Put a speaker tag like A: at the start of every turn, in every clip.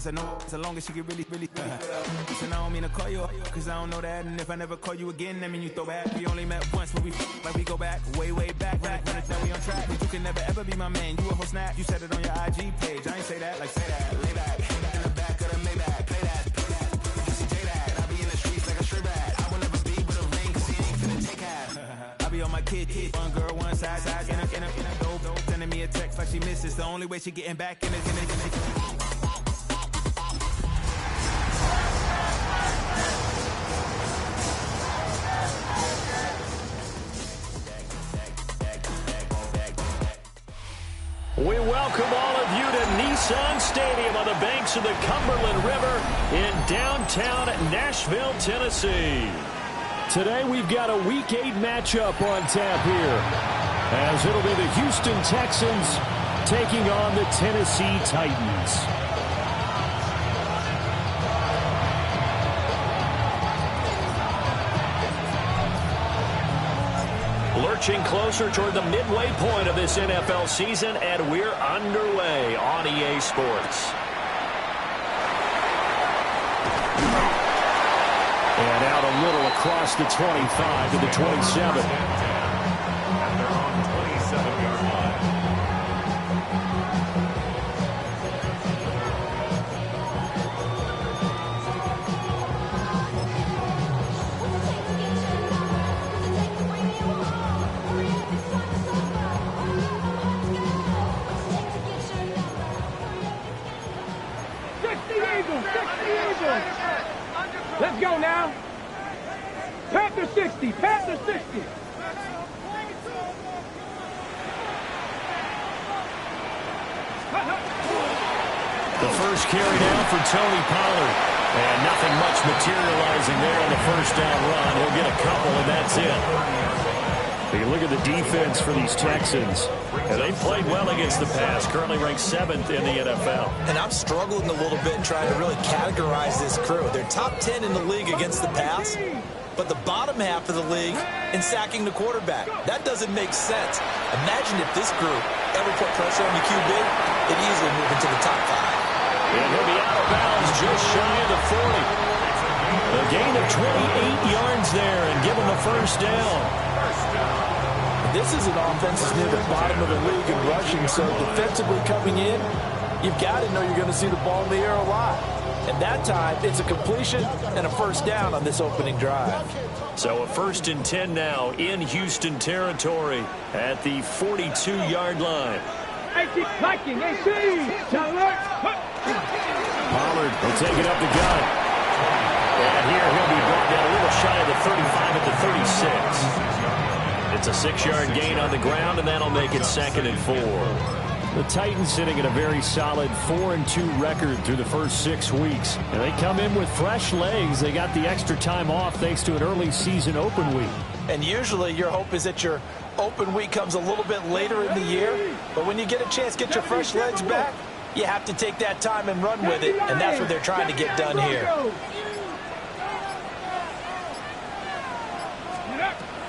A: said no, as long as she get really. I said I don't mean to call you up, cause I don't know that. And if I never call you again, that mean you throw back. We only met once, but we like we go back, way back. When it's now we on track. But you can never ever be my man. You a whole snap. You said it on your IG page. I ain't say that, like say that. Lay back, in the back of the Maybach. Play that. You see J that. I be in the streets like a straight rat. I will never be with a ring, cause he ain't finna take half. I be on my kid. One girl, one side, in a dope. Sending me a text like she misses. The only way she getting back in it.
B: We welcome all of you to Nissan Stadium on the banks of the Cumberland River in downtown Nashville, Tennessee. Today we've got a Week 8 matchup on tap here, as it'll be the Houston Texans taking on the Tennessee Titans. Lurching closer toward the midway point of this NFL season, and we're underway on EA Sports. And out a little across the 25 to the 27.
C: And they're on the 27-yard line.
D: Let's go now. Panther 60. Panther 60.
B: The first carry down for Tony Pollard. And nothing much materializing there on the first down run. He'll get a couple, and that's it. You look at the defense for these Texans. And they played well against the pass, currently ranked 7th in the NFL.
E: And I'm struggling a little bit trying to really categorize this crew. They're top 10 in the league against the pass, but the bottom half of the league in sacking the quarterback. That doesn't make sense. Imagine if this group ever put pressure on the QB, it'd easily move into the top 5.
B: And he'll be out of bounds just shy of the 40. A gain of 28 yards there and give him the first down.
E: This is an offense that's near the bottom of the league in rushing, so defensively coming in, you've got to know you're going to see the ball in the air a lot. And that time, it's a completion and a first down on this opening drive.
B: So a 1st and 10 now in Houston territory at the 42-yard line. Pollard will take it up the gut. And here he'll be brought down a little shy of the 35 at the 36. It's a 6-yard gain on the ground, and that'll make it 2nd and 4. The Titans sitting at a very solid 4-2 record through the first 6 weeks. And they come in with fresh legs. They got the extra time off thanks to an early season open week.
E: And usually your hope is that your open week comes a little bit later in the year. But when you get a chance to get your fresh legs back, you have to take that time and run with it. And that's what they're trying to get done here.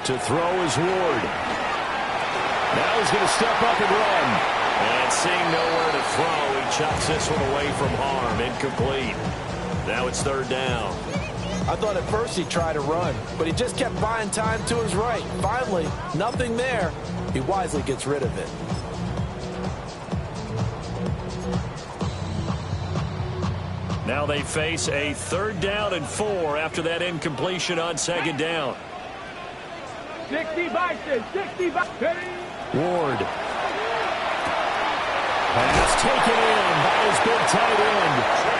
B: To throw is Ward. Now he's going to step up and run. And seeing nowhere to throw, he chucks this one away from harm. Incomplete. Now it's 3rd down.
E: I thought at first he'd try to run, but he just kept buying time to his right. Finally, nothing there. He wisely gets rid of it.
B: Now they face a 3rd down and 4 after that incompletion on 2nd down.
D: 60 Bison, 60 Bison.
B: Ward. Pass taken in by his big tight end.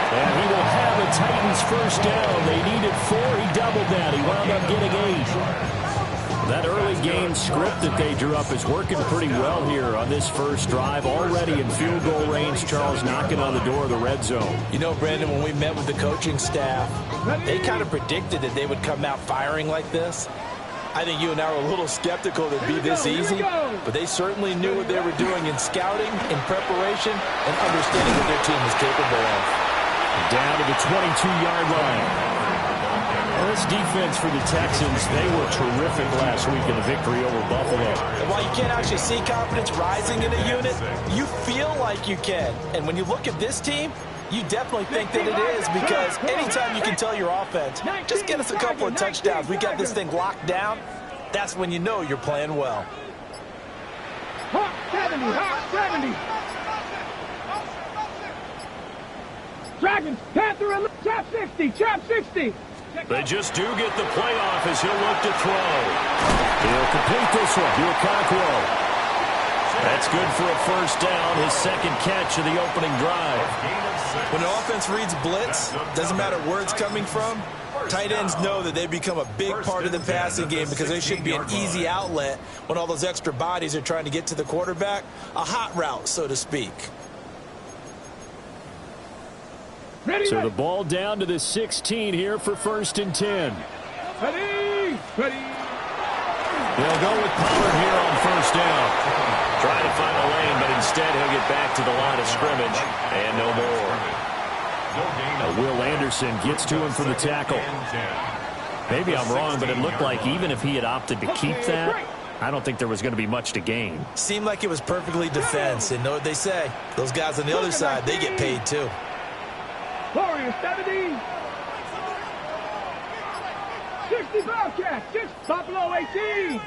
B: And he will have a Titans first down. They needed 4. He doubled that. He wound up getting 8. That early game script that they drew up is working pretty well here on this first drive. Already in field goal range, Charles knocking on the door of the red zone.
E: You know, Brandon, when we met with the coaching staff, they kind of predicted that they would come out firing like this. I think you and I were a little skeptical that it'd be this easy, but they certainly knew what they were doing in scouting, in preparation, and understanding what their team was capable of.
B: Down to the 22-yard line. Well, this defense for the Texans, they were terrific last week in the victory over Buffalo.
E: And while you can't actually see confidence rising in a unit, you feel like you can. And when you look at this team, You definitely think that it is, because anytime you can tell your offense, just get us a couple of touchdowns, we got this thing locked down, that's when you know you're playing well.
D: Hot 70, hot 70. Dragons, Panther, and chop 60, chop 60.
B: They just do get the playoff as he'll look to throw. He'll complete this one to Okonkwo. That's good for a first down, his second catch of the opening drive.
E: When an offense reads blitz, doesn't matter where it's coming from, tight ends know that they become a big part of the passing game because they should be an easy outlet when all those extra bodies are trying to get to the quarterback. A hot route, so to speak.
B: So the ball down to the 16 here for 1st and 10.
D: Ready, ready.
B: They'll go with Pollard here on first down. Trying to find a lane, but instead he'll get back to the line of scrimmage and no more. Now Will Anderson gets to him for the tackle. Maybe I'm wrong, but it looked like even if he had opted to keep that, I don't think there was going to be much to gain.
E: Seemed like it was perfectly defense, and know what they say. Those guys on the other side, they get paid too.
D: Warrior 70. 60 Bobcat, 6 Buffalo 18.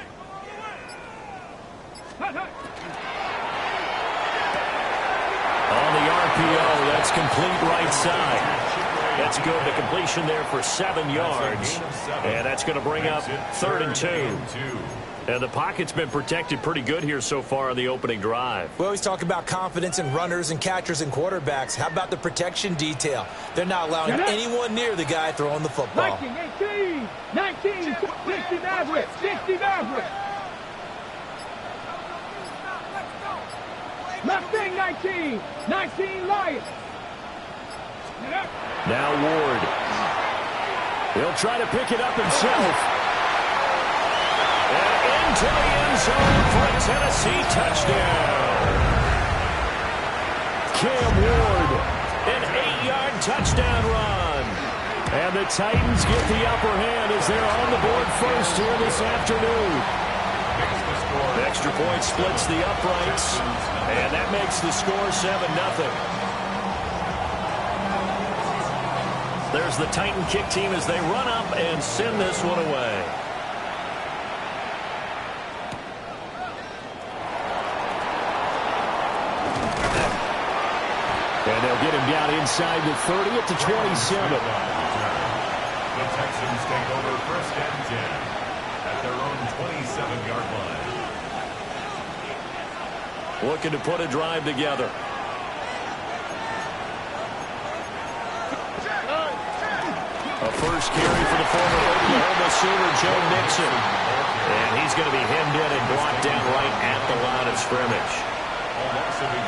D: Hut, hut.
B: On the RPO, that's complete right side. That's good. The completion there for 7 yards. And that's going to bring up 3rd and 2. And the pocket's been protected pretty good here so far on the opening drive.
E: We always talk about confidence in runners and catchers and quarterbacks. How about the protection detail? They're not allowing anyone near the guy throwing the football.
D: 19, 18, 19, 60 Maverick, 60 Maverick. Mustang 19, 19 Lions.
B: Now Ward. He'll try to pick it up himself. And into the end zone for a Tennessee touchdown. Cam Ward, an 8-yard touchdown run. And the Titans get the upper hand as they're on the board first here this afternoon. The extra point splits the uprights, and that makes the score 7-0. There's the Titan kick team as they run up and send this one away. And they'll get him down inside the 30 at the 27.
C: The Texans take over 1st and 10 at their own 27-yard line.
B: Looking to put a drive together. A first carry for the former Oklahoma Sooner, Joe Mixon. And he's going to be hemmed in and brought down right at the line of scrimmage.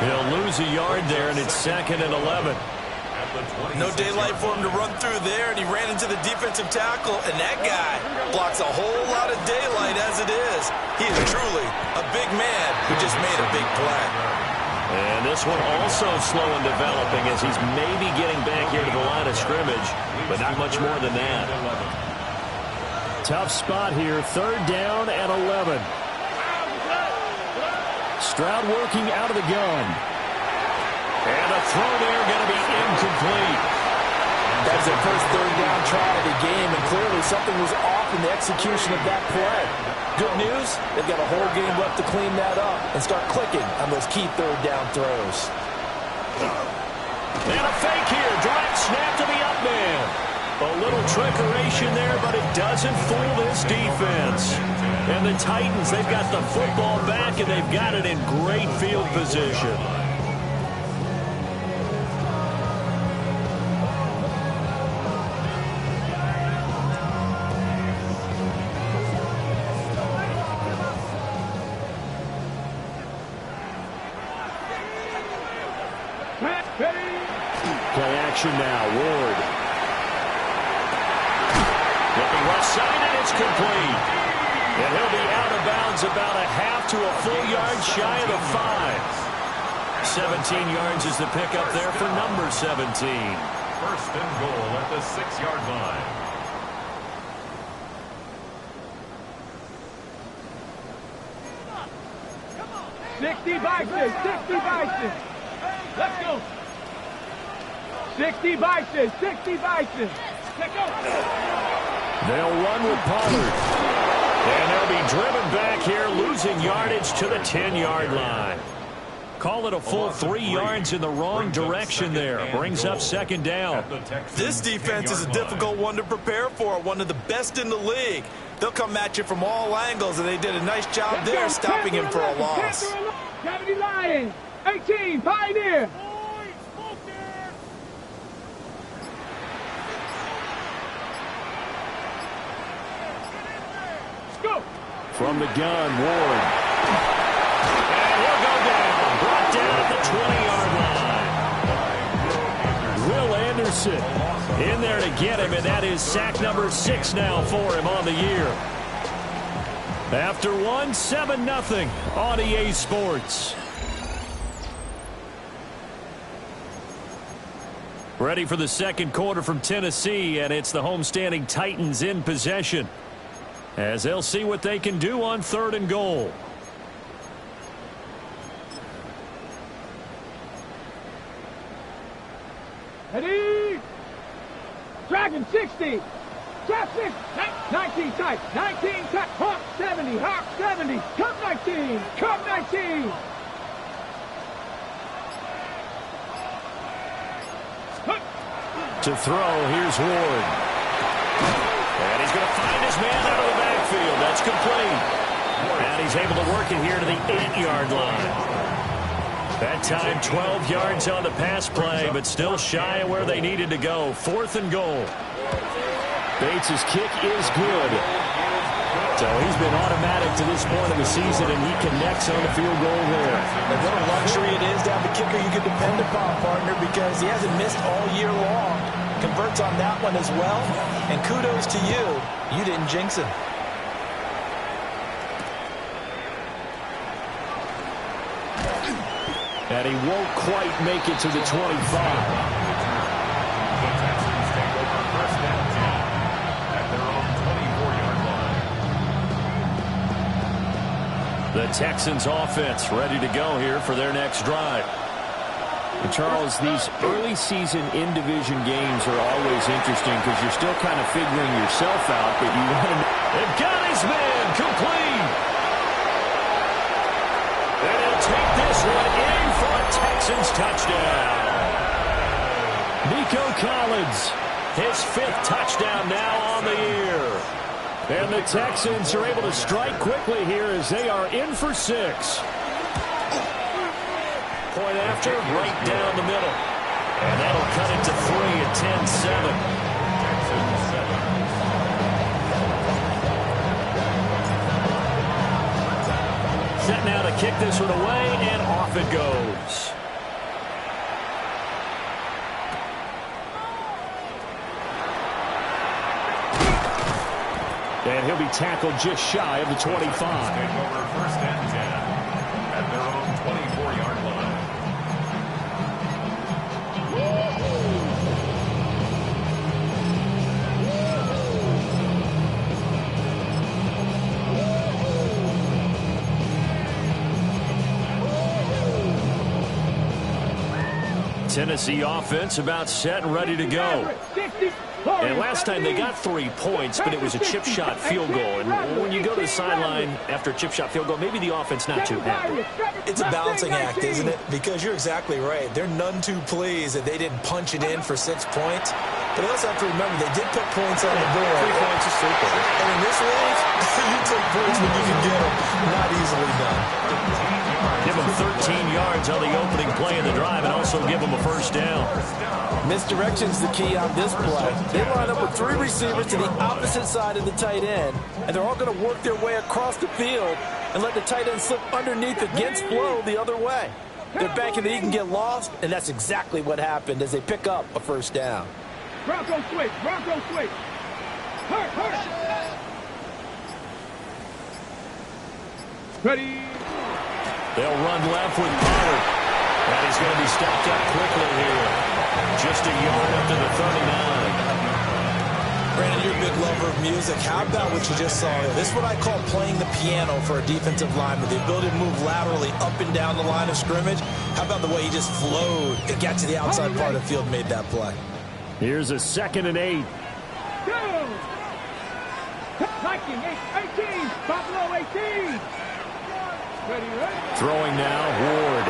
B: He'll lose a yard there, and it's 2nd and 11.
E: No daylight for him to run through there, and he ran into the defensive tackle, and that guy blocks a whole lot of daylight as it is. He is truly a big man who just made a big play.
B: And this one also slow in developing as he's maybe getting back here to the line of scrimmage, but not much more than that. Tough spot here, 3rd down and 11. Stroud working out of the gun. And a throw there going to be incomplete.
E: That's their first 3rd down try of the game, and clearly something was off in the execution of that play. Good news, they've got a whole game left to clean that up and start clicking on those key 3rd down throws.
B: And a fake here, direct snap to the up man. A little trickeration there, but it doesn't fool this defense. And the Titans, they've got the football back, and they've got it in great field position. Play action now, Ward. Looking left side, and it's complete. And he'll be out of bounds about a half to a full yard shy of the 5. 17 yards is the pickup there for number 17.
C: 1st and goal at the 6-yard line. Come on.
D: 60 Bison, 60 Bison. Let's go. 60 Bison, 60 Bison. Let's go.
B: They'll run with Pollard. And they'll be driven back here, losing yardage to the 10-yard line. Call it a full 3 yards in the wrong direction there. Brings up second down.
E: This defense is a difficult one to prepare for, one of the best in the league. They'll come at you from all angles, and they did a nice job there stopping him for a loss.
D: 70 Lions, 18 Pioneer. Go.
B: From the gun, Ward. And he'll go down. Brought down at the 20-yard line. Will Anderson in there to get him, and that is sack number 6 now for him on the year. After 7-0 on EA Sports. Ready for the second quarter from Tennessee, and it's the homestanding Titans in possession, as they'll see what they can do on 3rd and goal.
D: Ready? Dragon 60. Trap 6. 19 tight. 19 tight. Hawk 70. Hawk 70. Cup 19. Cup 19.
B: To throw, here's Ward. And he's going to find his man out of the backfield. That's complete. And he's able to work it here to the 8-yard line. That time 12 yards on the pass play, but still shy of where they needed to go. 4th and goal. Bates' kick is good. So he's been automatic to this point of the season, and he connects on the field goal there.
E: And what a luxury it is to have a kicker you can depend upon, partner, because he hasn't missed all year long. Converts on that one as well. And kudos to you. You didn't jinx him.
B: And he won't quite make it to the 25.
C: The Texans take over 1st and 10 at their own 24-yard line.
B: The Texans offense ready to go here for their next drive.
F: And Charles, these early season in-division games are always interesting because you're still kind of figuring yourself out, but you want to...
B: They've got his man complete. And he'll take this one in for a Texans touchdown. Nico Collins, his 5th touchdown now on the year. And the Texans are able to strike quickly here as they are in for 6. Point after, right down the middle. And that'll cut it to 3 at 10-7.
C: Texans 7.
B: Set now to kick this one away, and off it goes. And he'll be tackled just shy of the 25.
C: Take over 1st and 10 at their own 24-yard line.
B: Tennessee offense about set and ready to go. And last time they got 3 points, but it was a chip shot field goal. And when you go to the sideline after a chip shot field goal, maybe the offense not too happy.
E: It's a balancing act, isn't it? Because you're exactly right. They're none too pleased that they didn't punch it in for 6 points. But you also have to remember they did put points on the board.
B: 3 points is super.
E: And in this league, you take points when you can get them. Not easily done.
B: Give them 13 yards on the opening play of the drive and also give them a 1st down.
E: Misdirection's the key on this play. They line up with 3 receivers to the opposite side of the tight end, and they're all going to work their way across the field and let the tight end slip underneath against flow the other way. They're banking that he can get lost, and that's exactly what happened as they pick up a 1st down.
D: Bronco switch. Bronco switch. Hurt. Ready.
B: They'll run left with Pollard. And he's going to be stopped up quickly here. Just a yard up to the 39.
E: Brandon, you're a big lover of music. How about what you just saw here? This is what I call playing the piano for a defensive lineman. The ability to move laterally up and down the line of scrimmage. How about the way he just flowed and got to the outside part of the field and made that play?
F: Here's a 2nd and 8.
D: Go! Viking 18, Buffalo 18. Ready.
F: Throwing now, Ward.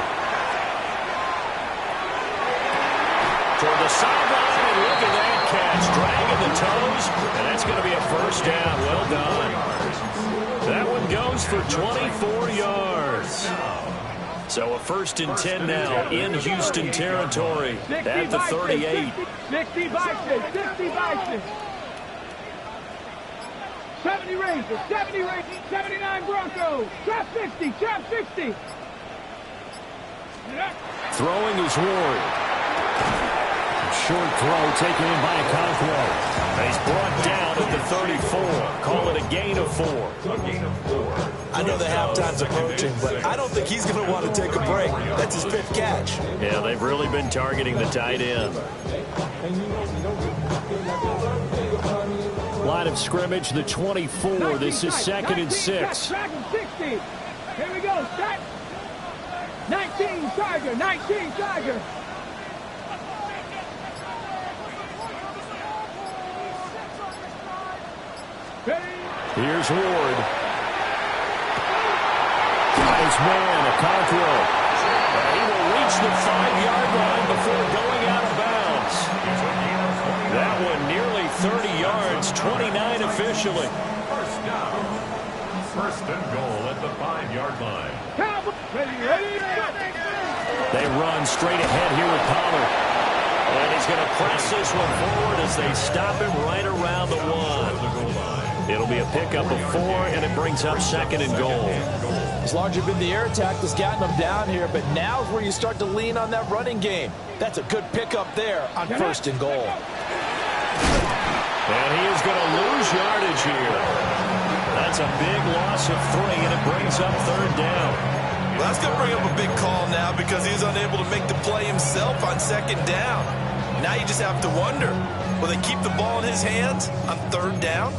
B: Toward the sideline, and look at that catch. Dragging the toes, and that's going to be a first down. Well done. That one goes for 24 yards. So a 1st and 10 now in Houston territory at the 38.
D: 60 Bison, 60 Bison. 70 Rangers, 70 Rangers, 79 Broncos. Trap 60, trap 60.
F: Throwing is Ward. Short throw taken in by Okonkwo.
B: He's brought down at the 34. Call it a gain of 4.
E: I know the halftime's approaching, but I don't think he's going to want to take a break. That's his 5th catch.
B: Yeah, they've really been targeting the tight end.
F: Line of scrimmage, the 24. This is 2nd and 6.
D: Dragon 60. Here we go. Start. 19 Tiger, 19 Tiger.
F: Here's Ward. Got his man, Okonkwo.
B: He will reach the 5-yard line before going out of bounds. That one nearly 30 yards, 29 officially.
C: First down. 1st and goal at the 5-yard line.
D: Ready.
F: They run straight ahead here with Pollard.
B: And he's going to press this one forward as they stop him right around the 1. It'll be a pickup of 4, and it brings up 2nd and goal.
E: It's largely been the air attack that's gotten them down here, but now is where you start to lean on that running game. That's a good pickup there on 1st and goal.
B: And he is going to lose yardage here. That's a big loss of 3, and it brings up 3rd down.
E: Well, that's going to bring up a big call now because he's unable to make the play himself on 2nd down. Now you just have to wonder, will they keep the ball in his hands on 3rd down?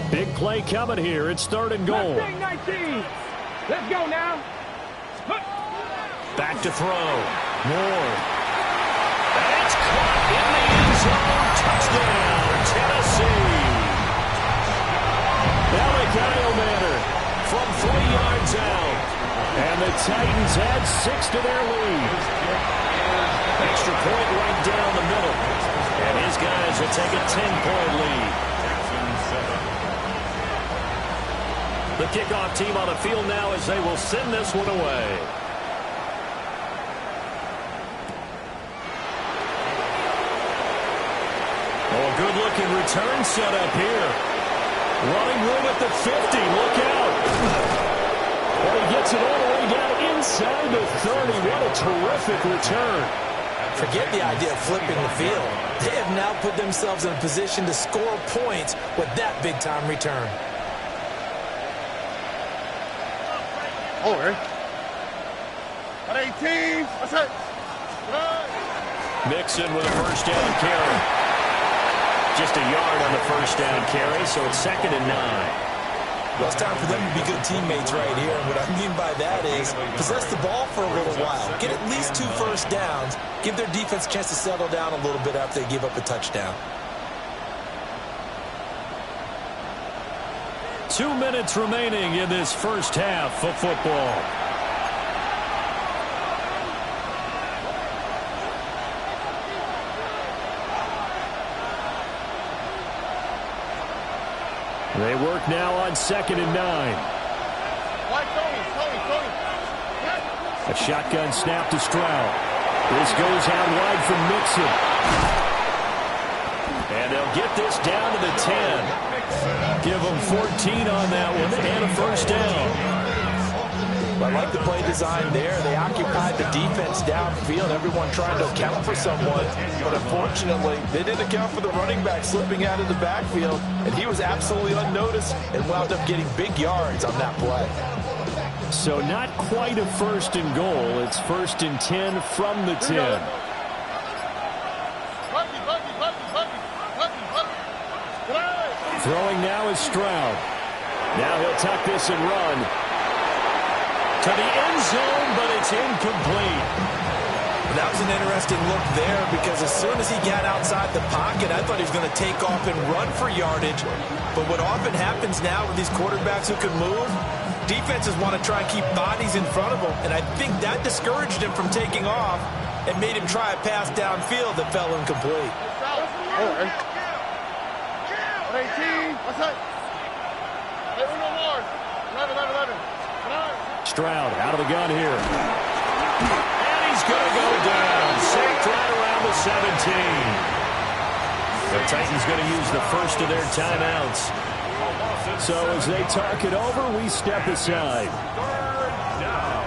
F: Big play coming here. It's 3rd and goal.
D: 19. Let's go now.
B: Back to throw.
F: Ward.
B: And it's caught in the end zone. Touchdown, Tennessee.
F: Alec Manor from 3 yards out. And the Titans add 6 to their lead.
B: Extra point right down the middle. And his guys will take a 10-point lead. The kickoff team on the field now as they will send this one away. Oh, a good-looking return set up here. Running room at the 50. Look out.
F: Well, he gets it all the way down inside the 30. What a terrific return.
E: Forget the idea of flipping the field. They have now put themselves in a position to score points with that big-time return.
G: Over. 18. What's that?
B: Mixon with a 1st down carry. Just a yard on the 1st down carry, so it's 2nd and 9.
E: Well, it's time for them to be good teammates right here. And what I mean by that is possess the ball for a little while. Get at least 2 first downs. Give their defense a chance to settle down a little bit after they give up a touchdown.
F: 2 minutes remaining in this first half of football. They work now on 2nd and 9. A shotgun snap to Stroud. This goes out wide from Mixon.
B: And they'll get this down to the 10.
F: Give them 14 on that one and a 1st down.
E: I like the play design there. They occupied the defense downfield, everyone trying to account for someone. But unfortunately, they didn't account for the running back slipping out of the backfield, and he was absolutely unnoticed and wound up getting big yards on that play.
F: So not quite a 1st and goal. It's 1st and 10 from the 10. Throwing now is Stroud. Now he'll tuck this and run to the end zone, but it's incomplete.
E: That was an interesting look there because as soon as he got outside the pocket, I thought he was going to take off and run for yardage. But what often happens now with these quarterbacks who can move, defenses want to try and keep bodies in front of them, and I think that discouraged him from taking off and made him try a pass downfield that fell incomplete.
F: Stroud out of the gun here. And he's going to go down. Sacked right around the 17. The Titans going to use the first of their timeouts. So as they talk it over, we step aside.
C: Third down.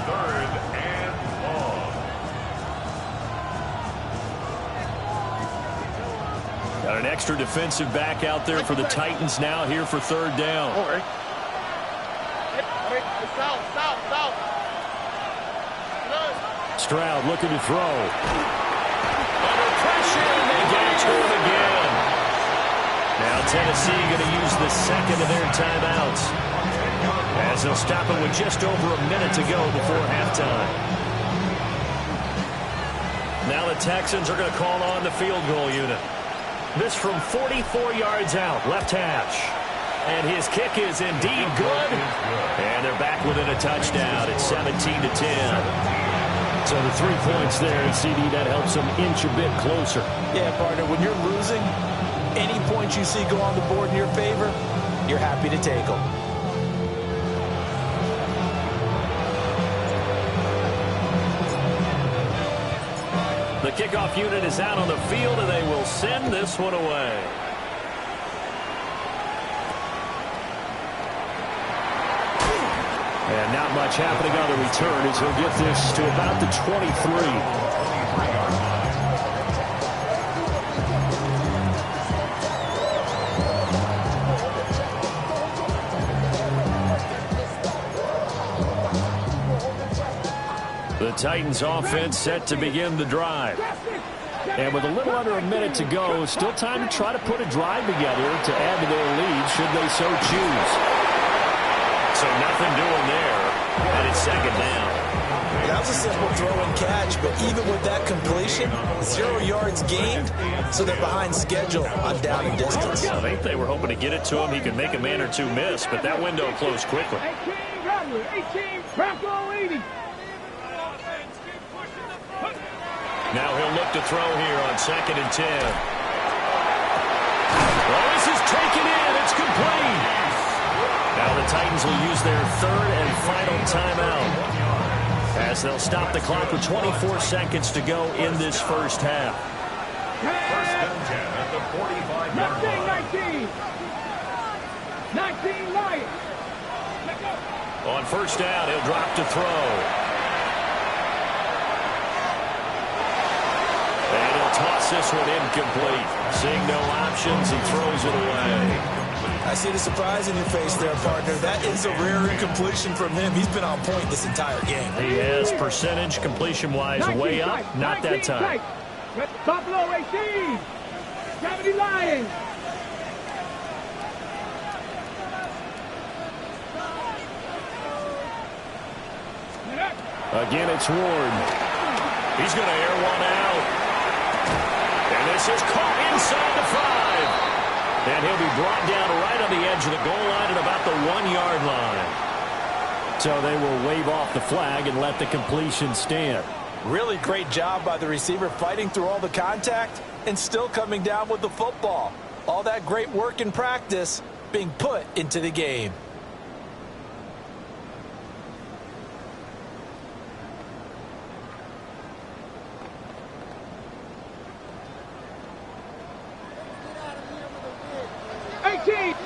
C: 3rd and long.
F: Got an extra defensive back out there for the Titans now here for 3rd down. Stroud looking to throw. Under pressure, and they get it to him again. Now Tennessee going to use the 2nd of their timeouts as they'll stop it with just over a minute to go before halftime. Now the Texans are going to call on the field goal unit. This from 44 yards out, left hash. And his kick is indeed good. And they're back within a touchdown. It's 17-10. So the 3 points there, and CD, that helps them inch a bit closer.
E: Yeah, partner, when you're losing, any points you see go on the board in your favor, you're happy to take them.
F: The kickoff unit is out on the field, and they will send this one away. And not much happening on the return as he'll get this to about the 23. The Titans offense set to begin the drive. And with a little under a minute to go, still time to try to put a drive together to add to their lead should they so choose. So nothing doing there, and it's 2nd down.
E: That was a simple throw and catch, but even with that completion, 0 yards gained, so they're behind schedule on down and distance.
F: I think they were hoping to get it to him. He could make a man or two miss, but that window closed quickly.
D: 18, Bronco 80.
F: Now he'll look to throw here on 2nd and 10. Well, this is taken in. It's complete. Now the Titans will use their 3rd and final timeout as they'll stop the clock with 24 seconds to go in this first half.
C: 1st and 10 at the 45-yard line.
D: 19 Lions.
F: On 1st down, he'll drop to throw. And he'll toss this one incomplete. Seeing no options, he throws it away.
E: I see the surprise in your face there, partner. That is a rare incompletion from him. He's been on point this entire game.
F: He has percentage completion-wise way up. Not that time.
D: Buffalo 18. 70 Lions.
F: Again, it's Ward. He's going to air one out. And this is caught inside the 5. And he'll be brought down right on the edge of the goal line at about the 1-yard line. So they will wave off the flag and let the completion stand.
E: Really great job by the receiver fighting through all the contact and still coming down with the football. All that great work in practice being put into the game.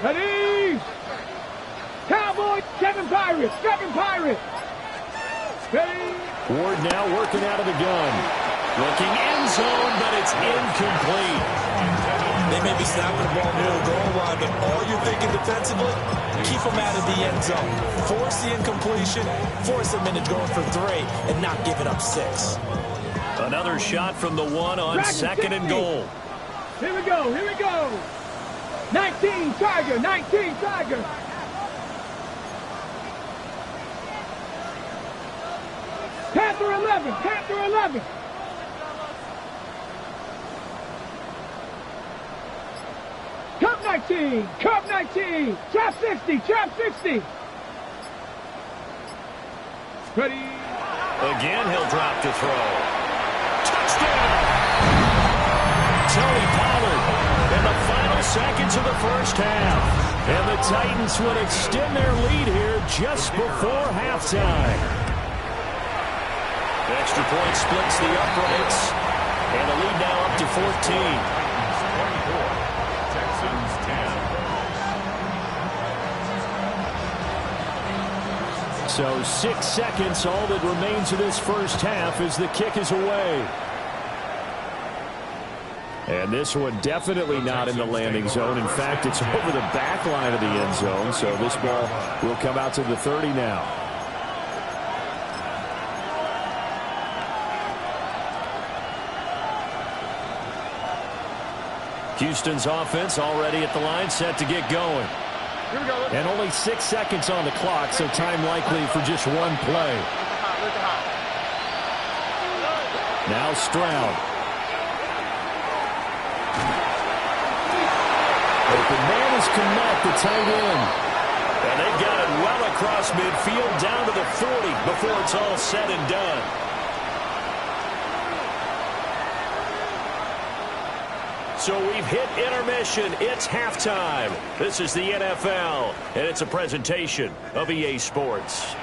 D: Ready? Cowboys, 7 Pirates. Ready?
F: Ward now working out of the gun. Looking end zone, but it's incomplete.
E: They may be snapping the ball near the goal line, but all you're thinking defensively, keep them out of the end zone. Force the incompletion, force them into going for 3, and not give it up 6.
F: Another shot from the 1 on second and goal.
D: Here we go, here we go. 19 Tiger, 19 Tiger. Panther 11, Panther 11. Cup 19, Cup 19. Trap 60, Trap 60. Ready.
F: Again, he'll drop to throw. Touchdown! Tony Pollard in the final seconds of the first half. And the Titans will extend their lead here just before halftime. The extra point splits the uprights. And the lead now up to 14. So 6 seconds, all that remains of this first half as the kick is away. And this one definitely not in the landing zone. In fact, it's over the back line of the end zone. So this ball will come out to the 30 now. Houston's offense already at the line, set to get going. And only 6 seconds on the clock, so time likely for just one play. Now Stroud. Open man is Kmet, the tight end. And they've got it well across midfield down to the 40 before it's all said and done. So we've hit intermission. It's halftime. This is the NFL, and it's a presentation of EA Sports.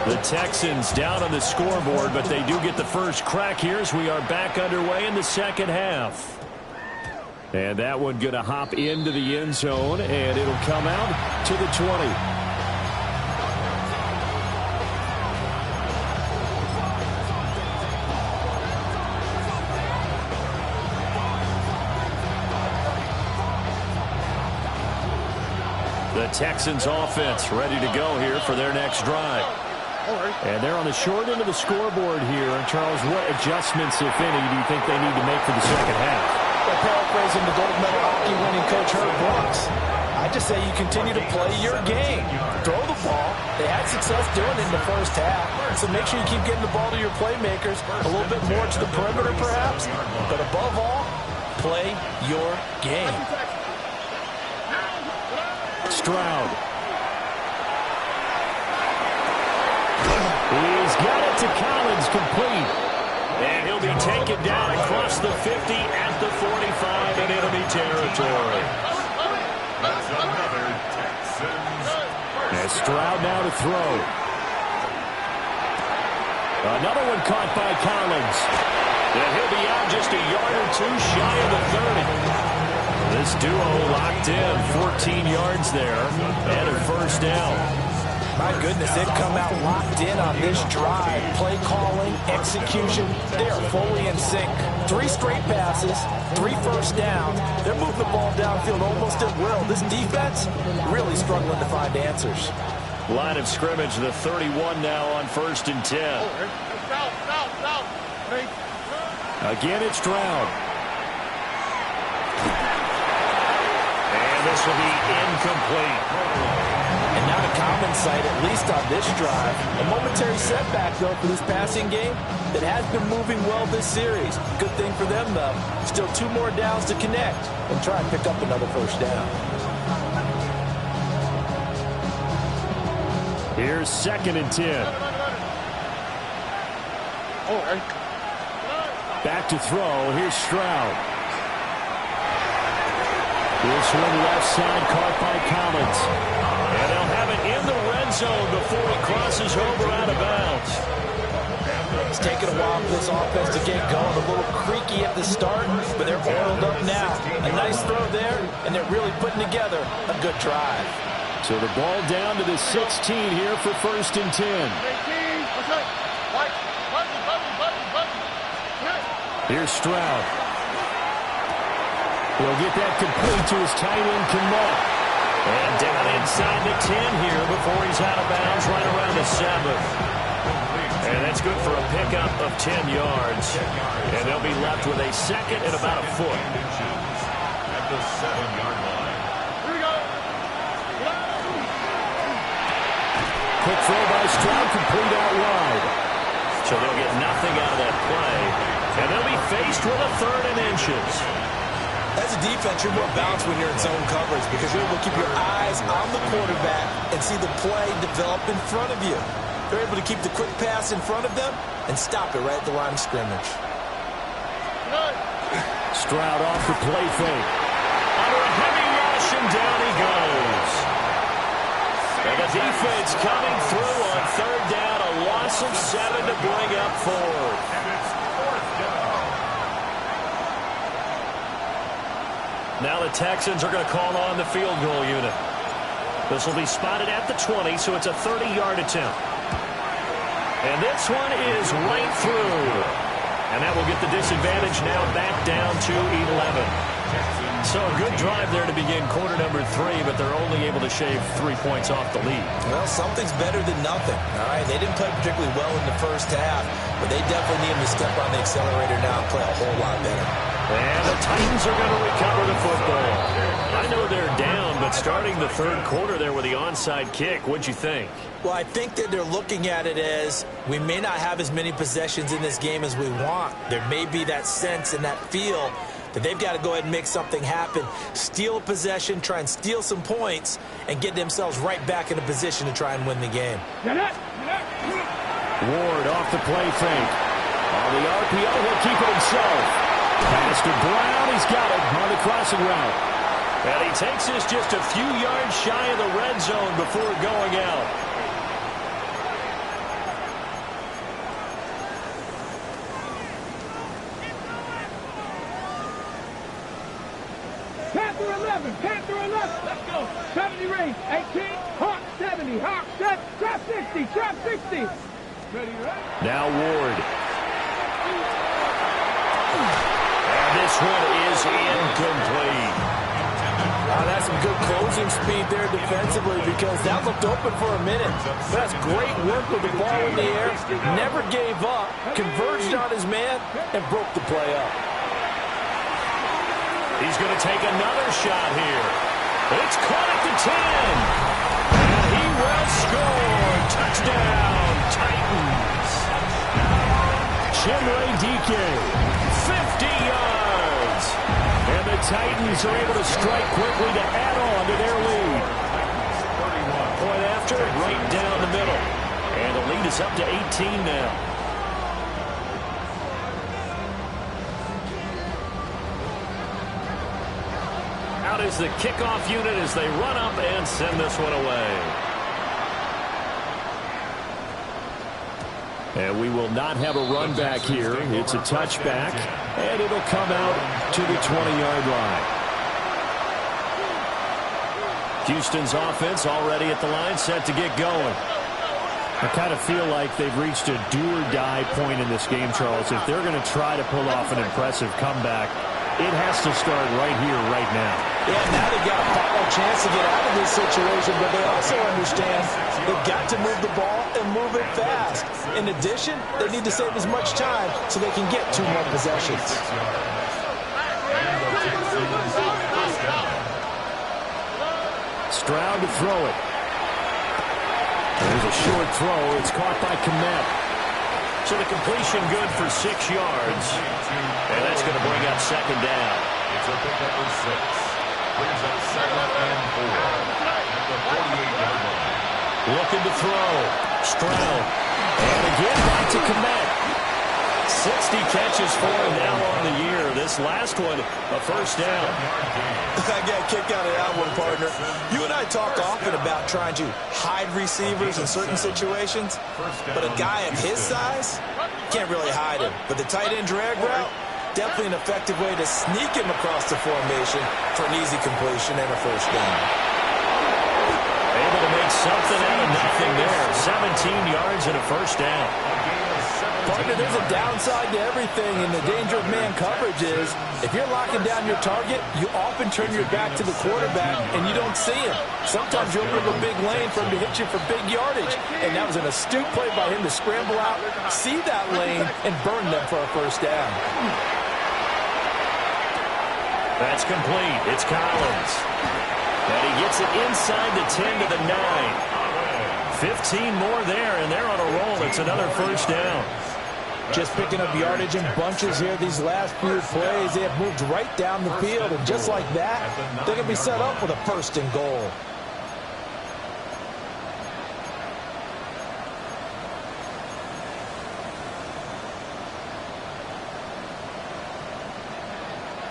F: The Texans down on the scoreboard, but they do get the first crack here as we are back underway in the second half. And that one going to hop into the end zone, and it'll come out to the 20. The Texans offense ready to go here for their next drive. And they're on the short end of the scoreboard here. And Charles, what adjustments, if any, do you think they need to make for the second half?
E: Well, paraphrasing the gold medal hockey winning coach Herb Brooks, I just say you continue to play your game. Throw the ball. They had success doing it in the first half. So make sure you keep getting the ball to your playmakers, a little bit more to the perimeter perhaps. But above all, play your game.
F: Stroud. He's got it to Collins, complete. And he'll be taken down across the 50 at the 45 in enemy territory.
C: That's another Texans.
F: And Stroud now to throw. Another one caught by Collins. And he'll be out just a yard or two shy of the 30. This duo locked in, 14 yards there, and a first down.
E: My goodness, they've come out locked in on this drive. Play calling, execution, they are fully in sync. 3 straight passes, 3 first downs. They're moving the ball downfield almost at will. This defense really struggling to find answers.
F: Line of scrimmage, the 31 now on 1st and 10. Again, it's Stroud. And this will be incomplete.
E: And not a common sight, at least on this drive. A momentary setback, though, for this passing game that has been moving well this series. Good thing for them, though. Still 2 more downs to connect and try and pick up another first down.
F: Here's 2nd and 10. Back to throw. Here's Stroud. This one left side caught by Collins. And they'll have it in the red zone before he crosses over out of bounds.
E: It's taken a while for this offense to get going. A little creaky at the start, but they're oiled up now. A nice throw there, and they're really putting together a good drive.
F: So the ball down to the 16 here for 1st and 10. Here's Stroud. He'll get that complete to his tight end, Kmet. And down inside the 10 here before he's out of bounds right around the 7. And that's good for a pickup of 10 yards. And they'll be left with a second and about a foot.
C: At the 7-yard line.
G: Here we go.
F: Quick throw by Stroud, complete out wide. So they'll get nothing out of that play. And they'll be faced with a 3rd and inches.
E: As a defense, you're more balanced when you're in zone coverage because you're able to keep your eyes on the quarterback and see the play develop in front of you. They're able to keep the quick pass in front of them and stop it right at the line of scrimmage.
F: Stroud off the play fake. Under a heavy rush, and down he goes. And the defense coming through on 3rd down, a loss of 7 to bring up 4th. Now the Texans are going to call on the field goal unit. This will be spotted at the 20, so it's a 30-yard attempt. And this one is right through. And that will get the disadvantage now back down to 11. So a good drive there to begin quarter number 3, but they're only able to shave 3 points off the lead.
E: Well, something's better than nothing. All right, they didn't play particularly well in the first half, but they definitely need them to step on the accelerator now and play a whole lot better.
F: And the Titans are going to recover the football. I know they're down, but starting the 3rd quarter there with the onside kick, what'd you think?
E: Well, I think that they're looking at it as we may not have as many possessions in this game as we want. There may be that sense and that feel that they've got to go ahead and make something happen, steal a possession, try and steal some points, and get themselves right back in a position to try and win the game.
F: Ward off the play fake. On the RPO, he'll keep it himself. Pass to Brown, he's got it on the crossing route. And he takes this just a few yards shy of the red zone before going out.
D: Panther 11, Panther 11, let's go. 70 range, 18, Hawk 70, Hawk 7, trap 60, trap 60. Ready, right?
F: Now Ward. This one is incomplete.
E: That's some good closing speed there defensively because that looked open for a minute. That's great work with the ball in the air. Never gave up, converged on his man, and broke the play up.
F: He's going to take another shot here. It's caught at the 10. And he will score. Touchdown, Titans. Chimere Dike, 50 yards. And the Titans are able to strike quickly to add on to their lead. Point after, right down the middle. And the lead is up to 18 now. Out is the kickoff unit as they run up and send this one away. And we will not have a run back here. It's a touchback, and it'll come out to the 20-yard line. Houston's offense already at the line, set to get going. I kind of feel like they've reached a do-or-die point in this game, Charles. If they're going to try to pull off an impressive comeback, it has to start right here, right now.
E: Yeah, now they've got a final chance to get out of this situation, but they also understand they've got to move the ball and move it fast. In addition, they need to save as much time so they can get 2 more possessions.
F: Stroud to throw it. There's a short throw. It's caught by Kmet. So the completion good for 6 yards. And that's going to bring up second down.
C: It's a pickup for 6. Brings up 2nd and 4 at the 48-yard line.
F: Looking to throw. Stroud. And again back to Kmet. 60 catches for him now on the year. This last one, a first down.
E: I got a kick out of that one, partner. You and I talk often about trying to hide receivers in certain situations, but a guy of his size can't really hide him. But the tight end drag route, definitely an effective way to sneak him across the formation for an easy completion and a first down.
F: Able to make something out of nothing there. 17 yards and a first down.
E: Partner, there's a downside to everything, and the danger of man coverage is if you're locking down your target, you often turn your back to the quarterback and you don't see him. Sometimes you'll leave a big lane for him to hit you for big yardage, and that was an astute play by him to scramble out, see that lane, and burn them for a first down.
F: That's complete. It's Collins. And he gets it inside the 10 to the 9. 15 more there, and they're on a roll. It's another first down.
E: Just picking up yardage in bunches here these last few plays. They have moved right down the field, and just like that, they're going to be set up with a first and goal.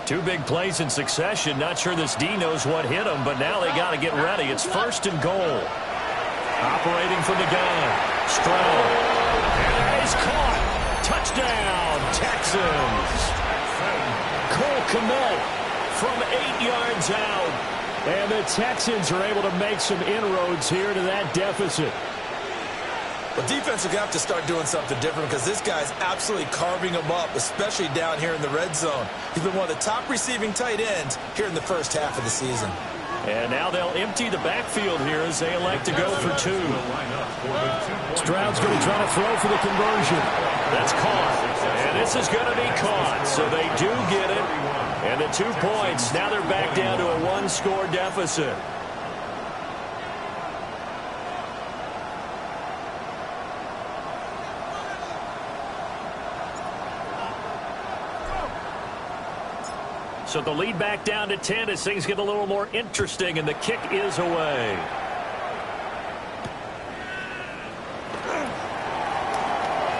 F: Two big plays in succession. Not sure this D knows what hit him, but now they got to get ready. It's first and goal. Operating from the gun. Stroud. And he's caught. Touchdown, Texans. Cole Kmet from 8 yards out. And the Texans are able to make some inroads here to that deficit.
E: Well, defense are going to have to start doing something different because this guy's absolutely carving them up, especially down here in the red zone. He's been one of the top receiving tight ends here in the first half of the season.
F: And now they'll empty the backfield here as they elect to go for two. Stroud's going to try to throw for the conversion. That's caught. And this is going to be caught. So they do get it. And the 2 points. Now they're back down to a one-score deficit. So the lead back down to 10 as things get a little more interesting, and the kick is away.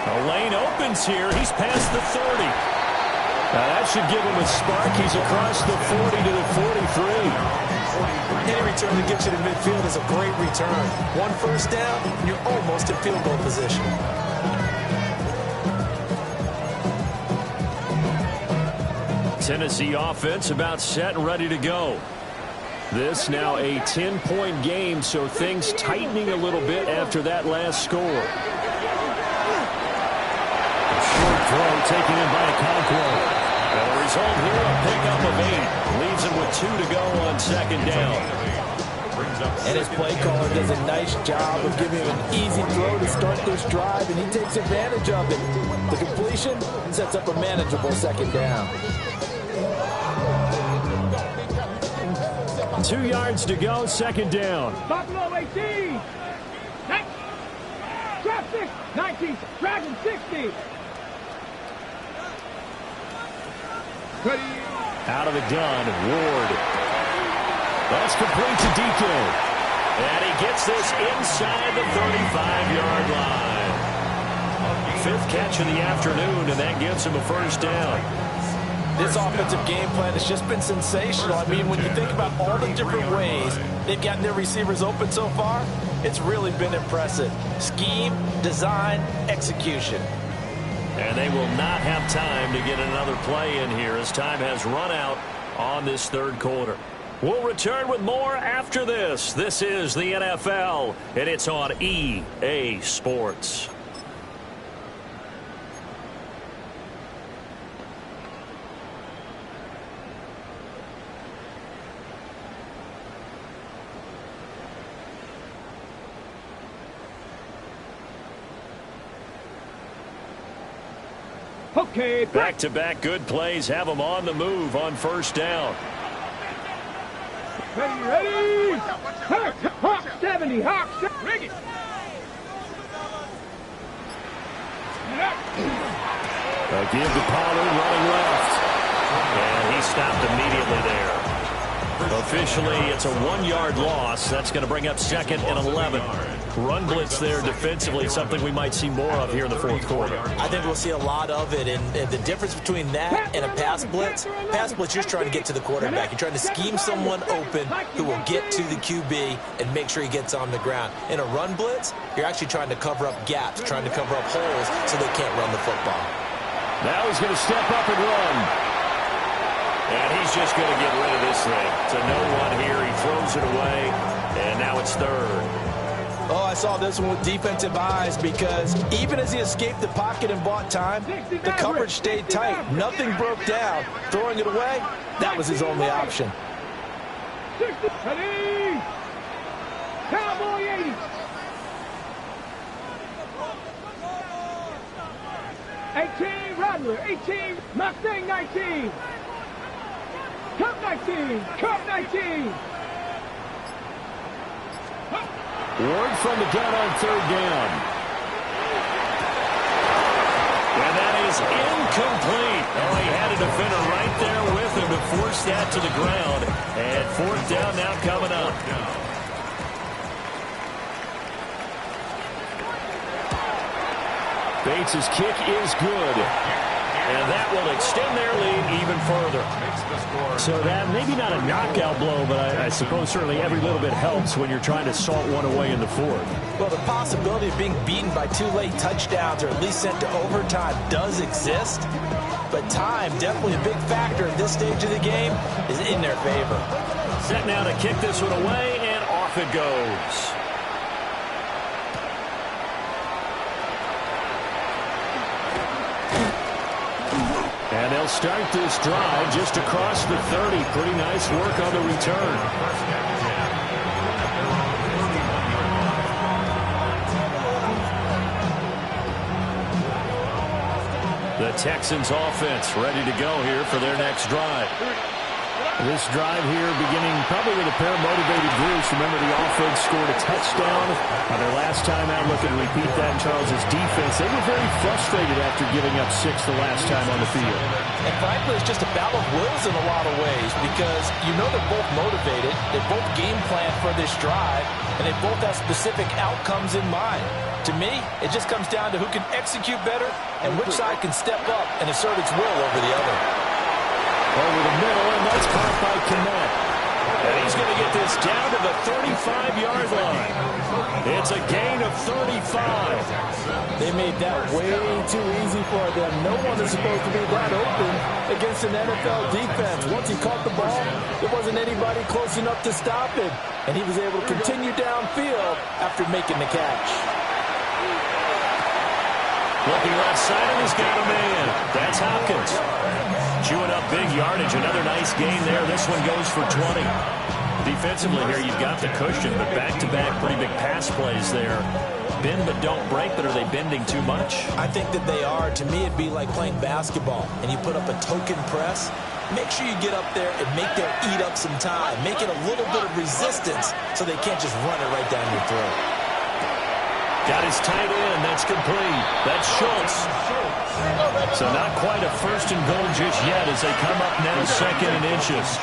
F: The lane opens here. He's past the 30. Now that should give him a spark. He's across the 40 to the 43.
E: Any return that gets you to midfield is a great return. One first down, and you're almost in field goal position.
F: Tennessee offense about set and ready to go. This now a 10-point game, so things tightening a little bit after that last score. A short throw taken in by Okonkwo. And the result here, a pickup of 8. Leaves him with 2 to go on second down.
E: And his play caller does a nice job of giving him an easy throw to start this drive, and he takes advantage of it. The completion sets up a manageable second down.
F: 2 yards to go, second down.
D: Buffalo 18. Trap 6. 19. Dragon 60. Ready.
F: Out of the gun, Ward. That's complete to DK. And he gets this inside the 35-yard line. 5th catch of the afternoon, and that gives him a first down.
E: This offensive game plan has just been sensational. I mean, when you think about all the different ways they've gotten their receivers open so far, it's really been impressive. Scheme, design, execution.
F: And they will not have time to get another play in here as time has run out on this third quarter. We'll return with more after this. This is the NFL, and it's on EA Sports.
D: Okay,
F: back-to-back good plays have them on the move on first down.
D: Ready. Hawk 70. Hawk 70. Rig it.
F: A give to Pollard running left. And he stopped immediately there. Officially, it's a 1-yard loss. That's going to bring up second and 11. run blitz there defensively, something we might see more of here in the fourth quarter.
E: I think we'll see a lot of it, and the difference between that and a pass blitz, you're just trying to get to the quarterback. You're trying to scheme someone open who will get to the QB and make sure he gets on the ground. In a run blitz, you're actually trying to cover up gaps, trying to cover up holes so they can't run the football.
F: Now he's going to step up and run. And he's just going to get rid of this thing. It's a no-1 here. He throws it away, and now it's third.
E: Oh, I saw this one with defensive eyes because even as he escaped the pocket and bought time, the coverage stayed tight. Nothing broke down. Throwing it away, that was his only option.
D: 60, ready, Cowboy 80. Rattler, 18, Mustang 19. Cup 19, Cup 19.
F: Ward from the gun on third down. And that is incomplete. Oh, he had a defender right there with him to force that to the ground. And fourth down now coming up. Bates' kick is good. And that will extend their lead even further. So that, maybe not a knockout blow, but I suppose certainly every little bit helps when you're trying to salt one away in the fourth.
E: Well, the possibility of being beaten by 2 late touchdowns or at least sent to overtime does exist. But time, definitely a big factor at this stage of the game, is in their favor.
F: Set now to kick this one away, and off it goes. And they'll start this drive just across the 30. Pretty nice work on the return. The Texans offense ready to go here for their next drive. This drive here beginning probably with a pair of motivated groups. Remember, the offense scored a touchdown on their last time out. Looking to repeat that in Charles's defense. They were very frustrated after giving up 6 the last time on the field.
E: And frankly, it's just a battle of wills in a lot of ways because you know they're both motivated. They both game plan for this drive, and they both have specific outcomes in mind. To me, it just comes down to who can execute better and which side can step up and assert its will over the other.
F: Over the middle, and that's caught by Kmet. And he's going to get this down to the 35-yard line. It's a gain of 35.
E: They made that way too easy for them. No one is supposed to be that open against an NFL defense. Once he caught the ball, there wasn't anybody close enough to stop him. And he was able to continue downfield after making the catch.
F: Looking left side, and he's got a man. That's Hopkins. Chewing up big yardage. Another nice gain there. This one goes for 20. Defensively here, you've got the cushion, but back-to-back pretty big pass plays there. Bend but don't break, but are they bending too much?
E: I think that they are. To me, it'd be like playing basketball, and you put up a token press. Make sure you get up there and make them eat up some time. Make it a little bit of resistance so they can't just run it right down your throat.
F: Got his tight end. That's complete. That's Schultz. So not quite a first and goal just yet as they come up now second and inches.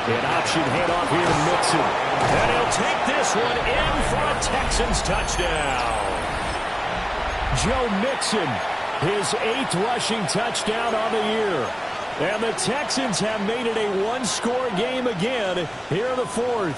F: An option handoff here to Mixon. And he'll take this one in for a Texans touchdown. Joe Mixon, his 8th rushing touchdown on the year. And the Texans have made it a one-score game again here in the fourth.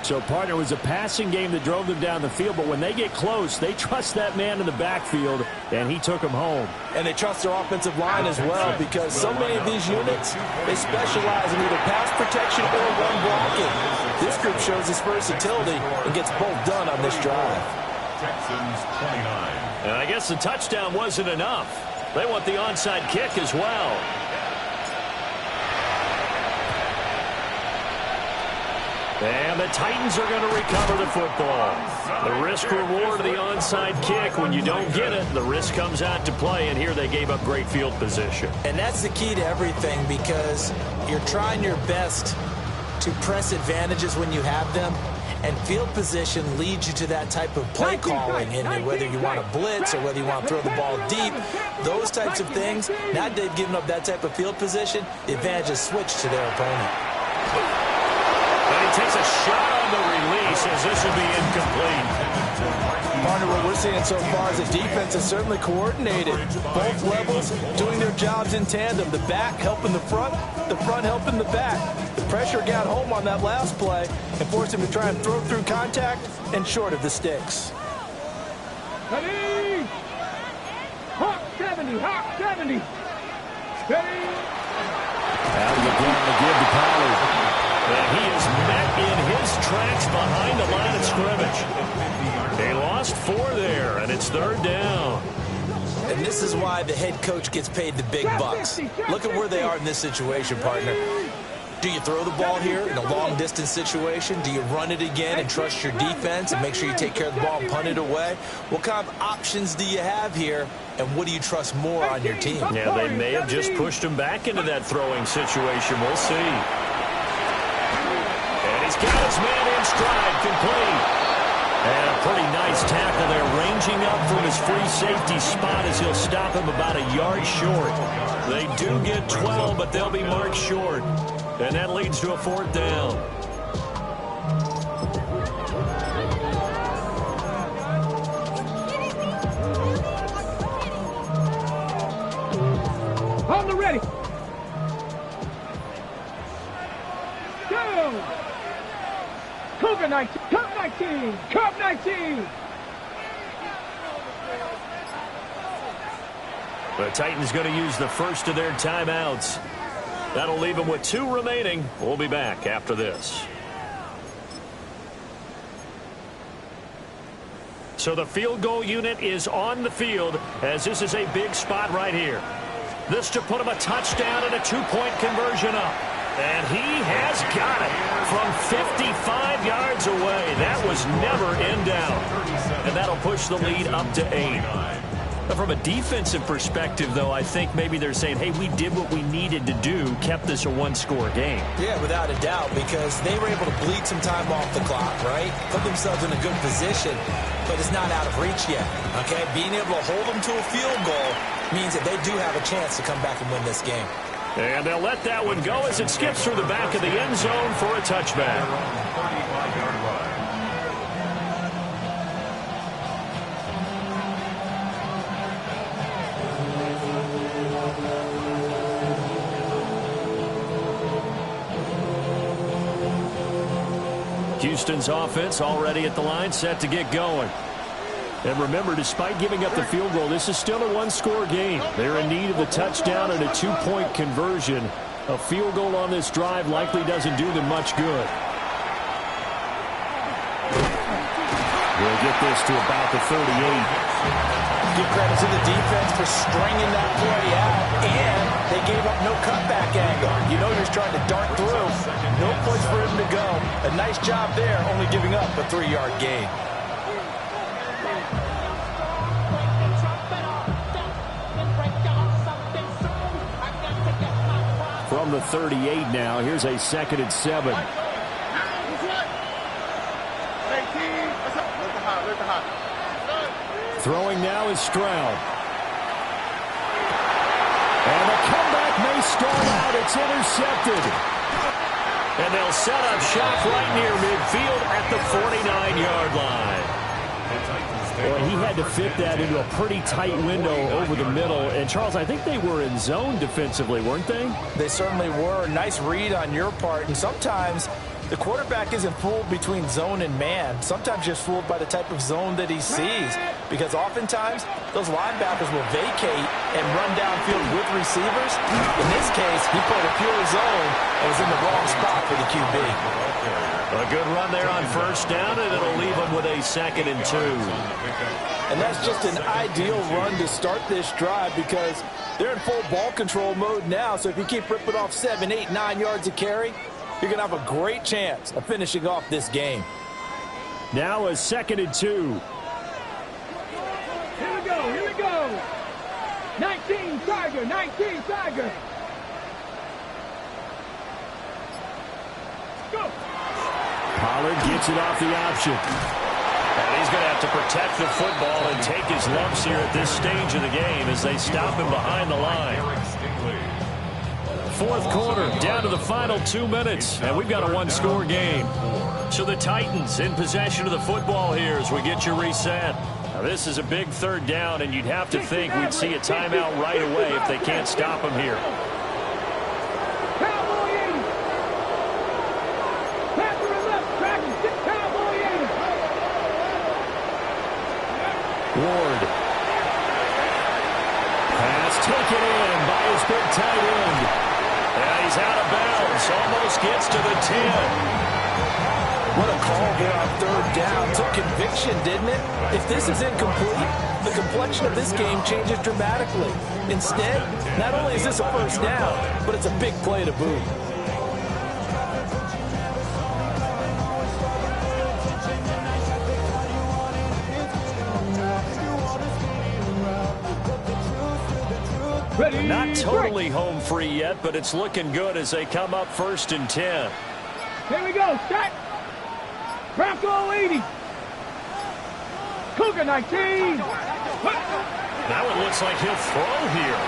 F: So, partner, was a passing game that drove them down the field, but when they get close, they trust that man in the backfield, and he took them home.
E: And they trust their offensive line as well because so many of these units, they specialize in either pass protection or run blocking. This group shows its versatility and gets both done on this drive.
C: Texans 29.
F: And I guess the touchdown wasn't enough. They want the onside kick as well. And the Titans are going to recover the football. The risk-reward of the onside kick. When you don't get it, the risk comes out to play, and here they gave up great field position.
E: And that's the key to everything because you're trying your best to press advantages when you have them, and field position leads you to that type of play calling. And whether you want to blitz or whether you want to throw the ball deep, those types of things, now that they've given up that type of field position, the advantage is switched to their opponent.
F: And he takes a shot on the release as this will be incomplete.
E: Partner, what we're seeing so far is the defense is certainly coordinated. Both levels doing their jobs in tandem. The back helping the front helping the back. The pressure got home on that last play and forced him to try and throw through contact and short of the sticks.
D: Ready? Hawk 70, Hawk 70. Ready?
F: Out of the ground to give to Pollard. And he is met in his tracks behind the line of scrimmage. They lost 4 there, and it's 3rd down.
E: And this is why the head coach gets paid the big bucks. Look at where they are in this situation, partner. Do you throw the ball here in a long-distance situation? Do you run it again and trust your defense and make sure you take care of the ball and punt it away? What kind of options do you have here, and what do you trust more on your team?
F: Yeah, they may have just pushed him back into that throwing situation. We'll see. And he's got his man in stride, complete. And a pretty nice tackle there, ranging up from his free safety spot as he'll stop him about a yard short. They do get 12, but they'll be marked short. And that leads to a 4th down.
D: On the ready. Go! Cougar 19, Cup 19, Cup 19.
F: The Titans going to use the first of their timeouts. That'll leave them with 2 remaining. We'll be back after this. So the field goal unit is on the field as this is a big spot right here. This to put him a touchdown and a 2-point conversion up. And he has got it from 55 yards away. That was never in doubt. And that'll push the lead up to 8. From a defensive perspective, though, I think maybe they're saying, hey, we did what we needed to do, kept this a 1-score game.
E: Yeah, without a doubt, because they were able to bleed some time off the clock, right? Put themselves in a good position, but it's not out of reach yet, okay? Being able to hold them to a field goal means that they do have a chance to come back and win this game.
F: And they'll let that one go as it skips through the back of the end zone for a touchback. Houston's offense already at the line, set to get going. And remember, despite giving up the field goal, this is still a 1-score game. They're in need of the touchdown and a 2-point conversion. A field goal on this drive likely doesn't do them much good. We'll get this to about the 38.
E: Give credit to the defense for stringing that play out, and they gave up no cutback angle. You know he was trying to dart through. No place for him to go. A nice job there, only giving up a 3-yard gain.
F: From the 38 now, here's a 2nd and 7. Throwing now is Stroud. And the comeback may stall out. It's intercepted. And they'll set up shop right near midfield at the 49-yard line. Well, he had to fit that into a pretty tight window over the middle. And, Charles, I think they were in zone defensively, weren't they?
E: They certainly were. Nice read on your part. And sometimes the quarterback isn't fooled between zone and man. Sometimes just fooled by the type of zone that he sees. Because oftentimes, those linebackers will vacate and run downfield with receivers. In this case, he played a pure zone and was in the wrong spot for the QB.
F: A good run there on 1st down, and it'll leave them with a 2nd and 2.
E: And that's just an ideal run to start this drive because they're in full ball control mode now. So if you keep ripping off 7, 8, 9 yards of carry, you're going to have a great chance of finishing off this game.
F: Now a 2nd and 2.
D: Here we go. 19 Tiger, 19 Tiger. Go.
F: Pollard gets it off the option. And he's going to have to protect the football and take his lumps here at this stage of the game as they stop him behind the line. fourth quarter, down to the final 2 minutes, and we've got a one-score game. So the Titans in possession of the football here as we get you reset. Now this is a big third down, and you'd have to think we'd see a timeout right away if they can't stop them here. Ward. Pass taken in by his big tight end. And he's out of bounds. Almost gets to the 10.
E: What a call there on third down. Took conviction, didn't it? If this is incomplete, the complexion of this game changes dramatically. Instead, not only is this a first down, but it's a big play to boot.
F: Not totally home free yet, but it's looking good as they come up 1st and 10.
D: Here we go. Start. Bronco 80. Cougar 19.
F: Now it looks like he'll throw here.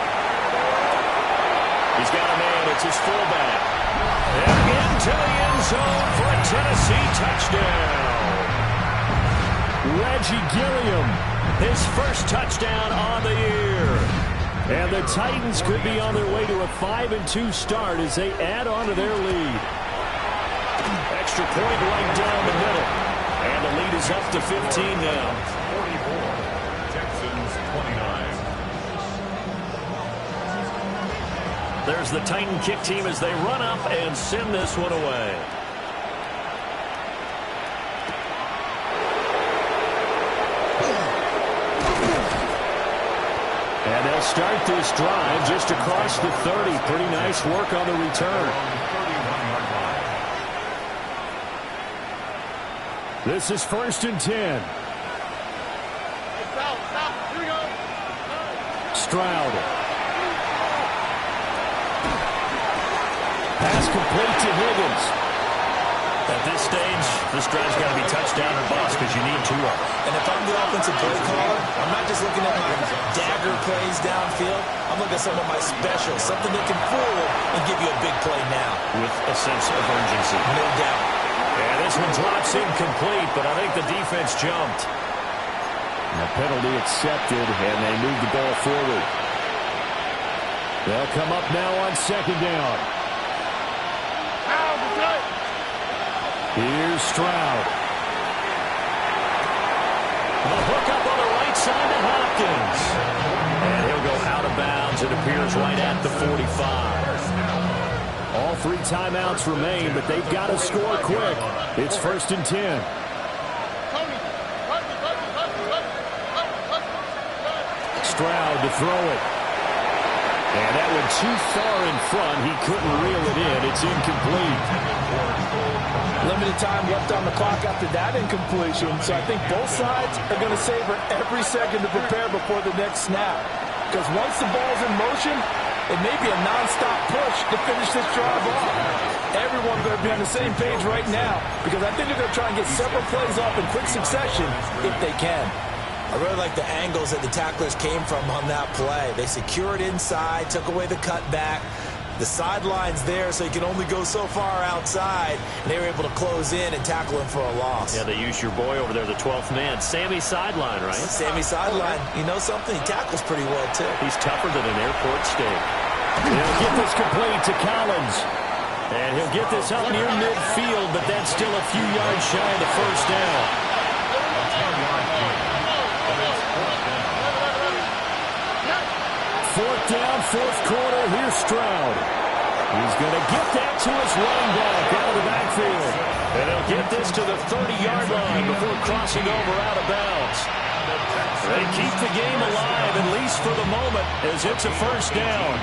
F: He's got a man. It's his fullback. And into the end zone for a Tennessee touchdown. Reggie Gilliam, his first touchdown on the year. And the Titans could be on their way to a 5-2 start as they add on to their lead. Extra point right down the middle. And the lead is up to 15 now.
C: 44. Texans 29.
F: There's the Titan kick team as they run up and send this one away. And they'll start this drive just across the 30. Pretty nice work on the return. This is 1st and 10. Stroud. Pass complete to Higgins. At this stage, this drive's got to be touchdown or bust because you need 2 of them.
E: And if I'm the offensive play caller, I'm not just looking at my dagger plays downfield. I'm looking at some of my specials, something that can fool and give you a big play now.
F: With a sense of urgency.
E: No doubt.
F: And this one drops incomplete, but I think the defense jumped. And the penalty accepted, and they move the ball forward. They'll come up now on 2nd down. Here's Stroud. The hook up on the right side to Hopkins. And he'll go out of bounds. It appears right at the 45. All 3 timeouts remain, but they've got to score quick. It's 1st and 10. Stroud to throw it. And that went too far in front. He couldn't reel it in. It's incomplete.
E: Limited time left on the clock after that incompletion, so I think both sides are going to savor every second to prepare before the next snap. Because once the ball's in motion, it may be a non-stop push to finish this drive off. Everyone's going to be on the same page right now because I think they're going to try and get several plays off in quick succession if they can. I really like the angles that the tacklers came from on that play. They secured inside, took away the cutback. The sideline's there, so you can only go so far outside. And they were able to close in and tackle him for a loss.
F: Yeah, they used your boy over there, the 12th man. Sammy Sideline, right?
E: Sammy Sideline. You know something? He tackles pretty well, too.
F: He's tougher than an airport steak. He'll get this complete to Collins. And he'll get this up near midfield, but that's still a few yards shy of the first down. Fourth down, 4th quarter. Here's Stroud. He's going to get that to his running back out of the backfield. And he'll get this to the 30-yard line before crossing over out of bounds. They keep the game alive, at least for the moment, as it's a first down.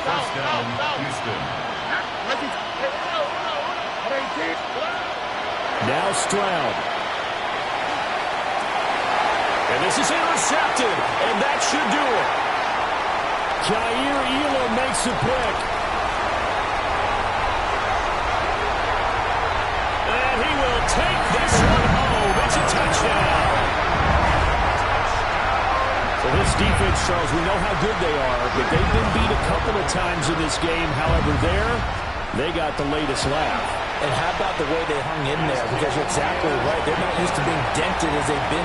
C: First down, Houston.
F: Now Stroud. And this is intercepted, and that should do it. Jair Elam makes a pick. And he will take this one home. It's a touchdown. So this defense, Charles, we know how good they are, But they've been beat a couple of times in this game. However, they got the latest laugh.
E: And how about the way they hung in there? Because you're exactly right. They're not used to being dented as they've been